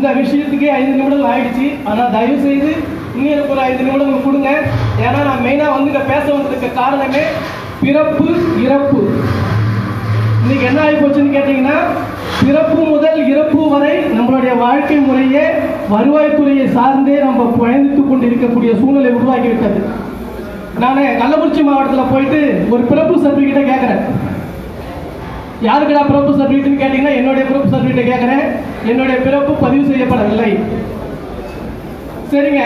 இந்த விஷயத்துக்கே 5 நிமிடம் ஆயிடுச்சு. ஆனால் தயவு செய்து இன்னும் எனக்கு ஒரு 5 நிமிடம் கொடுங்க. ஏன்னா நான் மெயினாக வந்து இங்கே பேச வந்ததுக்கு காரணமே பிறப்பு இறப்பு. இன்னைக்கு என்ன ஆகி போச்சுன்னு கேட்டீங்கன்னா, பிறப்பு முதல் இறப்பு வரை நம்மளுடைய வாழ்க்கை முறையே வருவாய்த்துறையை சார்ந்தே நம்ம பயணித்துக் கொண்டு இருக்கக்கூடிய சூழ்நிலை உருவாக்கிவிட்டது. நான் கள்ளக்குறிச்சி மாவட்டத்தில் போயிட்டு ஒரு பிறப்பு சர்டிஃபிகேட்டை கேட்குறேன். யாருக்குடா பிறப்பு சர்டிஃபிகேட்னு கேட்டீங்கன்னா, என்னுடைய பிறப்பு சர்டிஃபிகேட்டை கேட்குறேன். என்னுடைய பிறப்பு பதிவு செய்யப்படவில்லை. சரிங்க,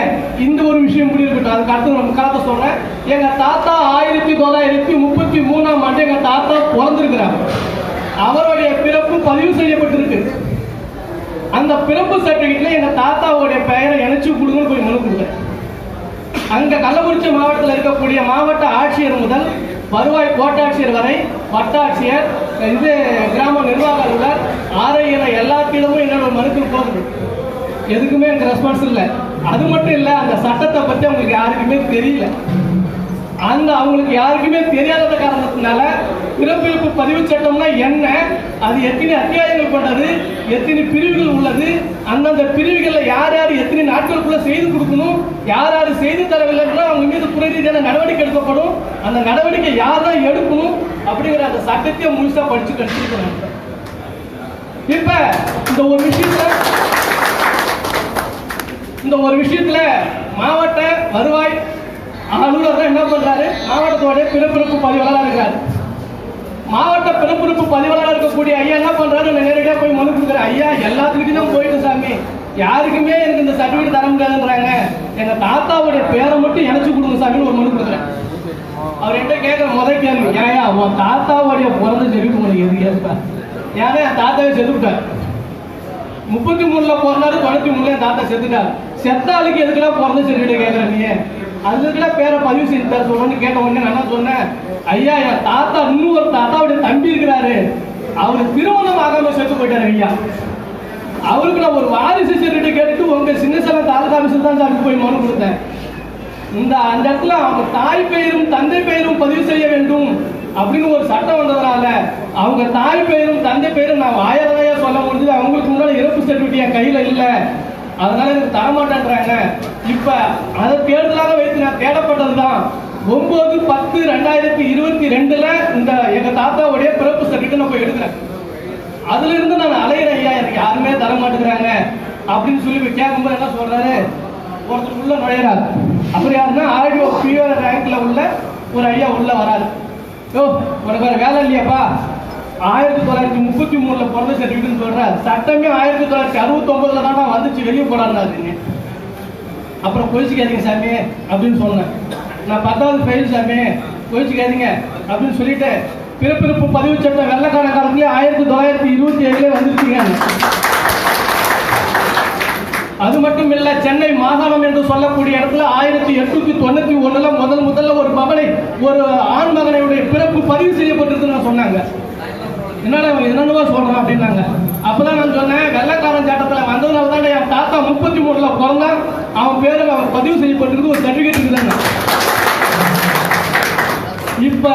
இந்த ஒரு விஷயம் இப்படி இருக்கட்டும். அதுக்கு அடுத்து நம்ம காலத்தை சொல்றேன். எங்க தாத்தா 1933ஆம் ஆண்டு எங்க தாத்தா பிறந்திருக்கிறார். அவருடைய பிறப்பு பதிவு செய்யப்பட்டிருக்கு. அந்த பிறப்பு சர்டிஃபிகேட்ல எங்க தாத்தாவுடைய பெயரை இணைச்சு கொடுங்கன்னு போய் மனு கொடுக்குறேன். அங்க கள்ளக்குறிச்சி மாவட்டத்தில் இருக்கக்கூடிய மாவட்ட ஆட்சியர் முதல் வருவாய் கோட்டாட்சியர் வரை, வட்டாட்சியர், இது கிராம நிர்வாக அலுவலர், ஆர்ஐ எல்லாத்திடமும் என்னோட மனுக்கள் போகுது. எதுக்குமே எனக்கு ரெஸ்பான்ஸ் இல்லை. அது மட்டும் இல்லை, அந்த சட்டத்தை பற்றி அவங்களுக்கு யாருக்குமே தெரியல. அவங்களுக்கு யாருக்குமே தெரியாத காரணத்தினால பிறப்பிறப்பு பதிவு சட்டம்னா என்ன, அது எத்தனை அத்தியாயங்கள் கொண்டது, எத்தனை பிரிவுகள் உள்ளது, அந்தந்த பிரிவுகளில் யார் யார் எத்தனை நாட்களுக்குள்ள செய்து கொடுக்கணும், யார் யார் செய்து தரவில்லைன்னா அவங்க மீது துறை ரீதியான நடவடிக்கை எடுக்கப்படும், அந்த நடவடிக்கை யார் தான் எடுக்கணும் அப்படிங்கிற அந்த சட்டத்தையும் முழுசா படிச்சு கற்றுக்கிறாங்க. இப்ப இந்த ஒரு விஷயத்துல மாவட்ட வருவாய் அலுவலர் என்ன பண்றாரு, மாவட்டத்தோட பிறப்பிறப்பு பதிவாளராக இருக்காரு. மாவட்ட பிறப்பிறப்பு பதிவாளராக இருக்கக்கூடிய ஐயா என்ன பண்றாரு, நேரடியாக போய் மனு கொடுக்குறேன். ஐயா எல்லாத்துக்கிட்டையும் தான் போயிட்டு சாமி, யாருக்குமே எனக்கு இந்த சர்டிஃபிகேட் தர முடியாதுன்றாங்க, எங்க தாத்தாவுடைய பேரை மட்டும் இணைச்சு கொடுங்க சாமின்னு ஒரு மனு கொடுக்குறேன். அவர் என்ன கேட்கிற முதல் கேள்வி, ஏயா உன் தாத்தாவுடைய பிறந்த செவிக்கு உனக்கு எது கேட்பா? ஏன்னா என் தாத்தாவை செத்துக்கிட்டார். 33ல பிறந்தாரு, 93ல என் தாத்தா செத்துட்டார். செத்த ஆளுக்கு எதுக்கெல்லாம் பிறந்த சர்டிஃபிகேட் கேட்கற நீ, அதுக்கெல்லாம் பேரை பதிவு செய்து தர சொல்லணும்னு கேட்ட உடனே நான் சொன்னேன், ஐயா என் தாத்தா இன்னொரு தாத்தாவுடைய தம்பி இருக்கிறாரு, அவரு திருமணம் ஆகாம செத்து போயிட்டாரு ஐயா, அவருக்கு நான் ஒரு வாரிசு சர்டிஃபிகேட் கேட்டு உங்க சின்ன சேலம் தாலுகா ஆபீஸில் தான் சார் போய் மனு கொடுத்தேன். அந்த இடத்துல அவங்க தாய் பெயரும் தந்தை பெயரும் பதிவு செய்ய வேண்டும் அப்படின்னு ஒரு சட்டம் வந்ததுனால அவங்க தாய் பெயரும் தந்தை பெயரும் நான் ஆயிரதையா சொல்ல முடிஞ்சது. அவங்களுக்கு முன்னாடி இறப்பு சர்டிஃபிகேட் என் கையில இல்லை, அதனால எனக்கு தரமாட்டேன்றாங்க. இப்ப அதை தேடுதலாக வைத்து நான் தேடப்பட்டதுதான் 9/10/2022 இந்த எங்க தாத்தாவுடைய பிறப்பு சர்டிஃபிகேட் நான் போய் எடுக்கிறேன். அதுல இருந்து நான் அலையிறேன், ஐயா எனக்கு யாருமே தர மாட்டேங்கிறாங்க அப்படின்னு சொல்லி கேட்கும்போது என்ன சொல்றாரு, ஒருத்தர் உள்ள நுழையிறாரு. அப்புறம் யாருன்னா ஆர்டிஓ பிஓ ரேங்க்ல உள்ள ஒரு ஐயா உள்ள வராரு. யோ உனக்கு வேற வேலை இல்லையாப்பா, 1933ல பிறந்த சர்டிஃபிகேட் சொல்றாரு, சட்டமே 1969ல தான் வந்துச்சு, வெளியே போடாதுங்க. அப்புறம் கோச்சிக்காதீங்க சாமி அப்படின்னு சொன்னேன். நான் 10வது ஃபெயில் சாமி, கோச்சிக்காதீங்க அப்படின்னு சொல்லிட்டு பிறப்பிறப்பு பதிவு சட்டம் வெள்ளக்கார காலத்திலே 1927 வந்துருச்சுங்க. அது மட்டும் இல்ல, சென்னை மாகாணம் என்று சொல்லக்கூடிய இடத்துல 1891 முதல்ல ஒரு மகனை, ஒரு ஆண் மகனுடைய பிறப்பு பதிவு செய்யப்பட்டிருக்குன்னு சொன்னாங்க. என்னடா என்னென்னவோ சொல்றான் அப்படின்னாங்க. அப்பதான் நான் சொன்னேன், வெள்ளக்காரன் சட்டத்துல வந்ததுனால தான் என் தாத்தா 33ல பிறந்தா அவன் பேருக்கு அவன் பதிவு செய்யப்பட்டிருக்கு, ஒரு சர்டிபிகேட் இருக்குதாங்க. இப்ப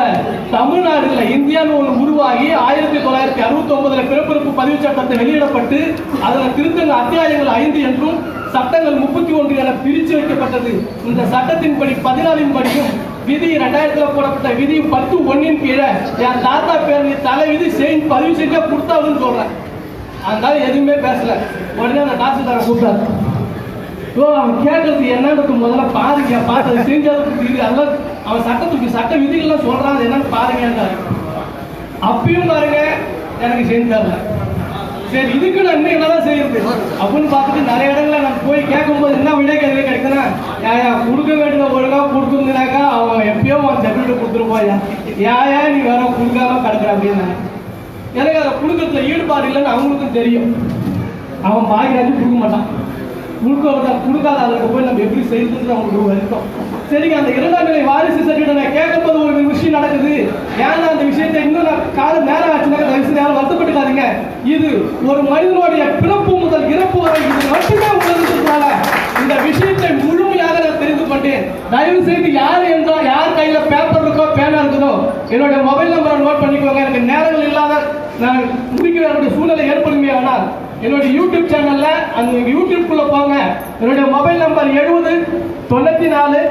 தமிழ்நாடுல இந்தியான்னு ஒன்று உருவாகி 1969ல பிறப்பிறப்பு பதிவு சட்டத்தை வெளியிடப்பட்டு அதுல திருத்தங்கள் அத்தியாயங்கள் 5 என்றும் சட்டங்கள் 31 என பிரித்து வைக்கப்பட்டது. இந்த சட்டத்தின்படி 14 படியும் விதி 2000ல போடப்பட்ட விதி 10(1) கீழே என் தாத்தா பேர் தலை விதி பதிவு செஞ்சா கொடுத்தாருன்னு சொல்றேன். அதனால எதுவுமே பேசல. உடனே அந்த தாசில்தாரை கூப்பிட்டாரு. அவன் கேட்கறது என்னன்னு முதல்ல பாருங்க, பார்த்து செஞ்சாலும் அதெல்லாம் அவன் சட்ட விதிகள்லாம் சொல்றான், அது என்னன்னு பாருங்க. அப்பயும் பாருங்க எனக்கு செஞ்சு தரல. சரி இதுக்கு நான் இன்னும் என்னதான் செய்யறது அப்படின்னு பார்த்துட்டு நிறைய இடங்கள்ல நான் போய் கேட்கும்போது என்ன விட கேள்வி கிடைக்குதுன்னா, கொடுக்க வேண்டியதை ஒழுங்கா கொடுத்துருந்தாக்கா அவன் எப்பயோ அவன் சர்டிஃபிகேட் கொடுத்துருப்பாயா, ஏயா நீ வேற கொடுக்காம கிடக்குற அப்படின்னு. எனக்கு அதை கொடுக்கறதுல ஈடுபாடு இல்லைன்னு அவங்களுக்கும் தெரியும். அவன் பாக்கிறாச்சு கொடுக்க மாட்டான். கொடுக்காத அதற்கு போய் நம்ம எப்படி செய்யறது அவங்களுக்கு வருத்தம். சரிங்க, அந்த 2ஆம் நிலை வாரிசு சர்டிஃபிகேட் நான் கேட்கும்போது ஒரு விஷயம் நடக்குது. ஏன்னா அந்த விஷயத்தை இன்னும் காலம் நேரம் ஆச்சுன்னா யாரும் வருத்தப்பட்டுக்காதீங்க. இது ஒரு மனிதனுடைய பிறப்பு முதல் இறப்பு வரை இது மட்டுமே உள்ளதுனால இந்த விஷயத்தை முழுமையாக நான் தெரிந்து கொண்டேன். தயவு செய்து யார் என்றால் யார் கையில பேப்பர் இருக்கோ பேனா இருக்குதோ என்னுடைய மொபைல் நம்பரை நோட் பண்ணிக்கோங்க. எனக்கு நேரங்கள் இல்லாத நான் முடிக்கிற சூழ்நிலை ஏற்படுமே. ஆனால் என்னுடைய யூடியூப் சேனல்ல அந்த யூடியூப்குள்ள போங்க. என்னுடைய மொபைல் நம்பர் 70 94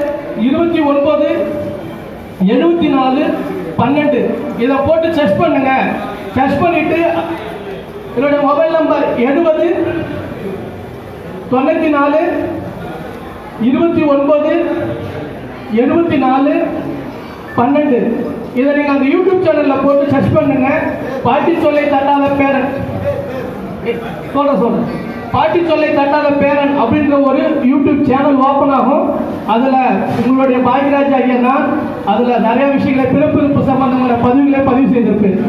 29 74 12. இதை போட்டு செக் பண்ணுங்க. செக் பண்ணிட்டு என்னுடைய மொபைல் நம்பர் 70 94 29 74 12. இதை நீங்க அந்த யூடியூப் சேனல்ல போட்டு சர்ச் பண்ணுங்க. பாட்டி சொல்லை தட்டாத பேரன் சொல்றேன் பாட்டி சொல்லை தட்டாத பேரன் அப்படின்ற ஒரு யூடியூப் சேனல் ஓப்பன் ஆகும். அதுல உங்களுடைய பாக்யராஜ் ஐயா நான் அதுல நிறைய விஷயங்களை பிறப்பிறப்பு சம்பந்தமான பதிவுகளை பதிவு செய்திருப்பேன்.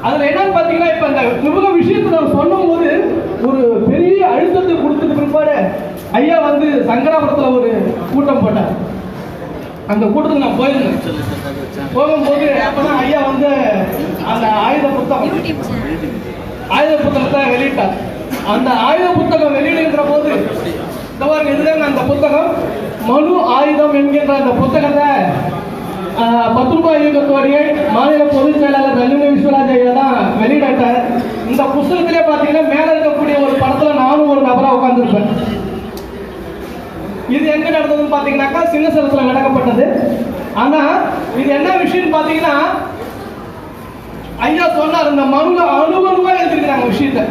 அதுல என்னன்னு பாத்தீங்கன்னா, இப்ப இந்த இவ்வளவு விஷயத்தை நான் சொல்லும் போது ஒரு பெரிய அழுத்தத்தை கொடுத்தது பிற்பாடு ஐயா வந்து சங்கராபுரத்துல ஒரு கூட்டம் போட்டார். அந்த கூட்டத்துக்கு நான் போயிருந்தேன். போகும்போது அப்பதான் ஐயா வந்து அந்த ஆயுத புத்தகத்தை வெளியிட்டார். அந்த ஆயுத புத்தகம் வெளியிடுகின்ற போது இதுதான் அந்த புத்தகம் மனு ஆயுதம் என்கின்ற அந்த புத்தகத்தை 10 ரூபாய் இயக்கத்தோடைய மாநில பொதுச் செயலாளர் நல்லின விஸ்வராஜ் ஐயா தான் வெளியிட்டார். இந்த புத்தகத்திலே பார்த்தீங்கன்னா மேல இருக்கக்கூடிய ஒரு படத்துல நானும் ஒரு நபராக உட்கார்ந்துருப்பேன். இது எங்க நடந்ததுன்னு பாத்தீங்கன்னாக்கா சின்னசேலத்துல நடக்கப்பட்டது. ஆனா இது என்ன விஷயம் பாத்தீங்கன்னா, ஐயா சொன்னார் இந்த மனுல அணுவணுவா எழுதிருக்கிறாங்க விஷயத்தை.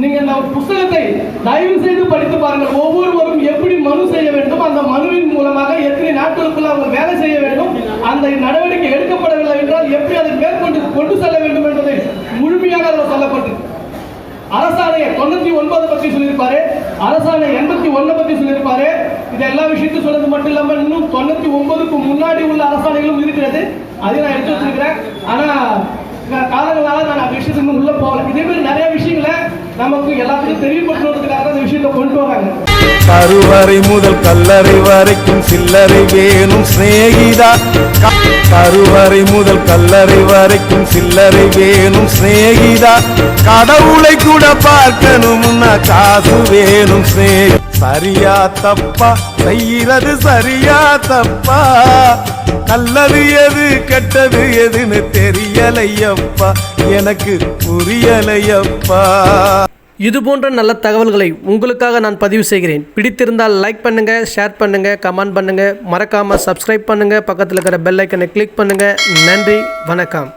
நீங்க இந்த புத்தகத்தை தயவு செய்து படித்து பாருங்கள். ஒவ்வொருவரும் எப்படி மனு செய்ய வேண்டும், அந்த மனுவின் மூலமாக எத்தனை நாட்களுக்குள்ள அவங்க வேலை செய்ய வேண்டும், அந்த நடவடிக்கை எடுக்கப்படவில்லை என்றால் எப்படி அதை மேற்கொண்டு கொண்டு செல்ல வேண்டும் என்பதை முழுமையாக அதில் சொல்லப்பட்டு அரசாணை 99 பற்றி சொல்லியிருப்பாரு, அரசாணை 81 பற்றி சொல்லியிருப்பாரு. இது எல்லா விஷயத்தையும் சொல்றது மட்டும் இல்லாம இன்னும் 99க்கு முன்னாடி உள்ள அரசாணைகளும் இருக்கிறது. அதை நான் எடுத்து வச்சிருக்கிறேன். ஆனா காலங்களால நான் அந்த விஷயத்துக்கு உள்ள போகல. இதே மாதிரி நிறைய விஷயங்களை நமக்கு எல்லாத்துக்கும் தெரியப்படுத்துவதற்காக அந்த விஷயத்தை கொண்டு வராங்க. கருவறை முதல் கல்லறை வரைக்கும் சில்லறை வேணும் சிநேகிதா. கருவறை முதல் கல்லறை வரைக்கும் சில்லறை வேணும் சிநேகிதா. கடவுளை கூட பார்க்கணும்னா காசு வேணும் சிநேகிதா. சரியா தப்பா செய்யறது சரியா தப்பா, நல்லது எது கெட்டது எதுன்னு தெரியலையப்பா, எனக்கு புரியலையப்பா. இது போன்ற நல்ல தகவல்களை உங்களுக்காக நான் பதிவு செய்கிறேன். பிடித்திருந்தால் லைக் பண்ணுங்கள், ஷேர் பண்ணுங்கள், கமெண்ட் பண்ணுங்கள், மறக்காமல் சப்ஸ்கிரைப் பண்ணுங்கள், பக்கத்தில் இருக்கிற பெல் ஐக்கனை கிளிக் பண்ணுங்கள். நன்றி, வணக்கம்.